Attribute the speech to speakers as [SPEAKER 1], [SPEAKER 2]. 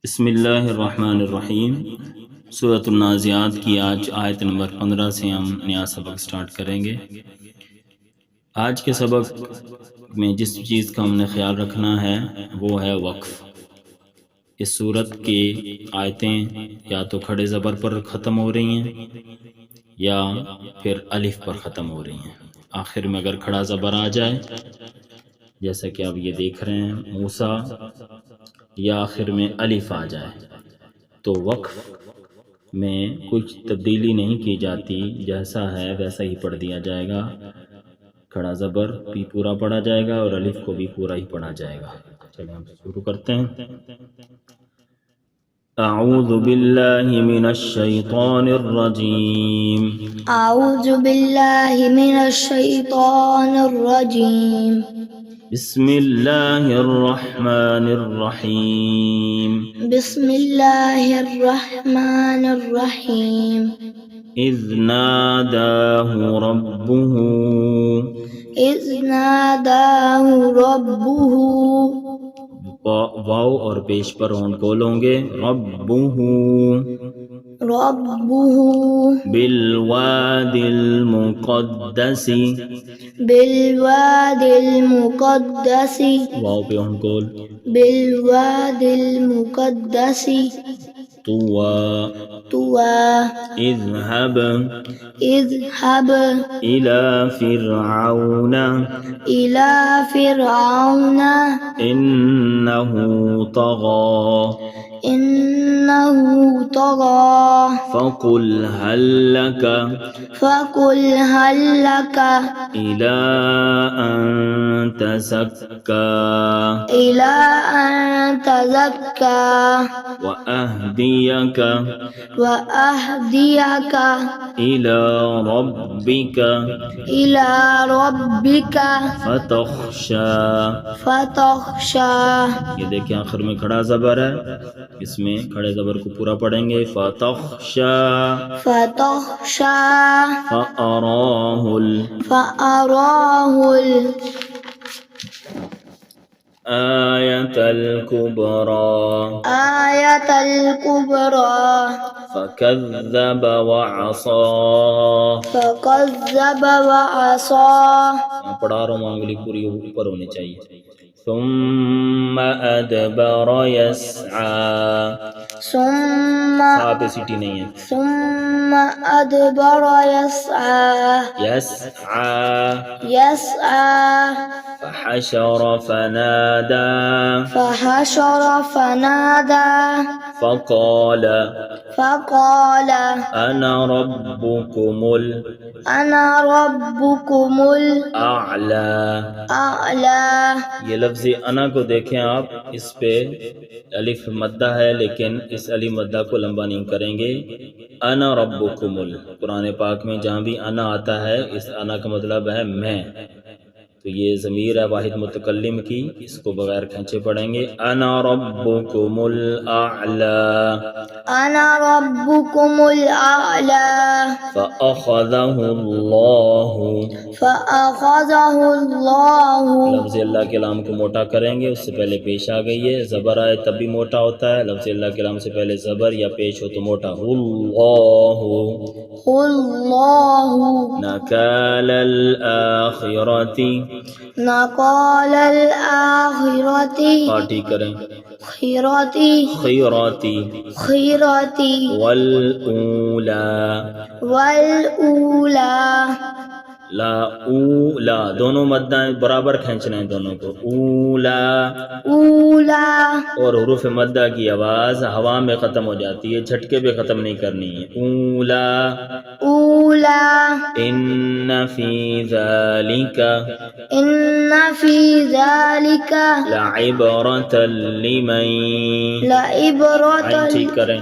[SPEAKER 1] بسم اللہ الرحمن الرحیم۔ سورۃ النازعات کی آج آیت نمبر 15 سے ہم نیا سبق سٹارٹ کریں گے۔ آج کے سبق میں جس چیز کا ہم نے خیال رکھنا ہے وہ ہے وقف۔ اس سورت کی آیتیں یا تو کھڑے زبر پر ختم ہو رہی ہیں یا پھر الف پر ختم ہو رہی ہیں۔ آخر میں اگر کھڑا زبر آ جائے جیسا کہ آپ یہ دیکھ رہے ہیں موسیٰ، یا آخر میں الف آ جائے تو وقف میں کچھ تبدیلی نہیں کی جاتی، جیسا ہے ویسا ہی پڑھ دیا جائے گا۔ کھڑا زبر بھی پورا پڑھا جائے گا اور الف کو بھی پورا ہی پڑھا جائے گا۔ چلیں ہم شروع کرتے ہیں۔ اعوذ باللہ من الشیطان الرجیم۔
[SPEAKER 2] اعوذ باللہ من الشیطان الرجیم۔
[SPEAKER 1] بسم اللہ الرحمن الرحیم۔
[SPEAKER 2] بسم اللہ الرحمن الرحیم۔
[SPEAKER 1] اذ ناداہ ربہ،
[SPEAKER 2] اذ ناداہ ربہ،
[SPEAKER 1] واو اور پیش پر ہون کھولوں گے، ربہ
[SPEAKER 2] ربہ،
[SPEAKER 1] بالواد المقدس،
[SPEAKER 2] بالواد المقدس،
[SPEAKER 1] واو پہ ہون کھول،
[SPEAKER 2] بالواد المقدس،
[SPEAKER 1] طویٰ،
[SPEAKER 2] طویٰ،
[SPEAKER 1] اذهب
[SPEAKER 2] اذهب
[SPEAKER 1] إلى فرعون
[SPEAKER 2] إلى فرعون
[SPEAKER 1] إنه طغى
[SPEAKER 2] إنه طغى
[SPEAKER 1] فقل هل لك
[SPEAKER 2] إلى
[SPEAKER 1] أن تزكى
[SPEAKER 2] إلى أن تزكى
[SPEAKER 1] وأهديك إلى ربك
[SPEAKER 2] فتخشى۔
[SPEAKER 1] یہ دیکھیں آخر میں کھڑا زبر ہے، اس میں کھڑے زبر کو پورا پڑھیں گے، فتخشى فأراه الآية الكبرى فكذب وعصى۔ پڑھا رہا ہوں، انگلی پوری اوپر ہونی چاہیے۔ ثم أدبر يسعى، صا پہ سیٹی نہیں ہے،
[SPEAKER 2] ثم أدبر يسعى
[SPEAKER 1] فحشر فنادى فقال أنا ربكم الأعلى۔ یہ لفظ انا کو دیکھیں آپ، اس پہ الف مدہ ہے لیکن اس الف مدہ کو لمبا نہیں کریں گے۔ انا ربکم قرآن پاک میں جہاں بھی انا آتا ہے اس انا کا مطلب ہے میں، تو یہ ضمیر ہے واحد متکلم کی، اس کو بغیر کھینچے پڑھیں گے، انا ربکم الاعلی،
[SPEAKER 2] انا ربکم الاعلی۔ فأخذه اللہ،
[SPEAKER 1] لفظ اللہ کے لام کو موٹا کریں گے، اس سے پہلے پیش آ گئی ہے، زبر آئے تب بھی موٹا ہوتا ہے، لفظ اللہ کے لام سے پہلے زبر یا پیش ہو تو موٹا، اللہ، نکال الآخرۃ،
[SPEAKER 2] نقال الآخرۃ،
[SPEAKER 1] پارٹی کریں،
[SPEAKER 2] خیراتی، والأولی،
[SPEAKER 1] لا اولا، دونوں مدیں برابر کھینچنا ہے دونوں کو، اولا، اور حروف مدہ کی آواز ہوا میں ختم ہو جاتی ہے، جھٹکے پہ ختم نہیں کرنی ہے، اولا، ان فی ذالک لعبرۃ لمن، ٹھیک کریں،